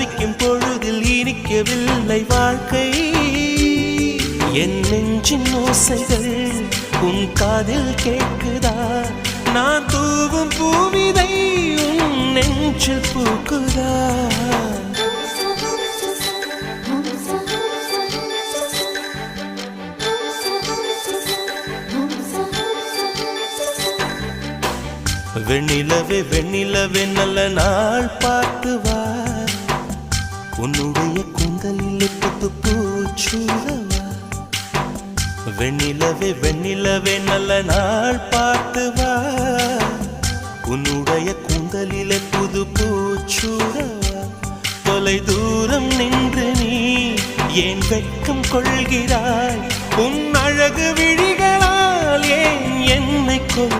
தவிக்கும் பொழுதில் இனிக்கவில்லை வாழ்க்கை. என் நெஞ்சின் ஓசைகள் உன் காதில் கேட்குதா? நான் தூவும் பூவிதை உன் நெஞ்சில் பூக்குதா? வெண்ணிலவே வெண்ணிலவே நல்ல நாள் பார்த்து வா, உன்னுடைய கூந்தலில் புத்து பூச்சூடவா. வெண்ணிலவே வெண்ணிலவே நல்ல நாள் பார்த்து வா, உன்னுடைய கூந்தலில் புது பூச்சூடவா. தொலை தூரம் நின்று நீ ஏன் வெட்கம் கொள்கிறாய்? உன் அழகு விழிகளால் ஏன் என்னை கொள்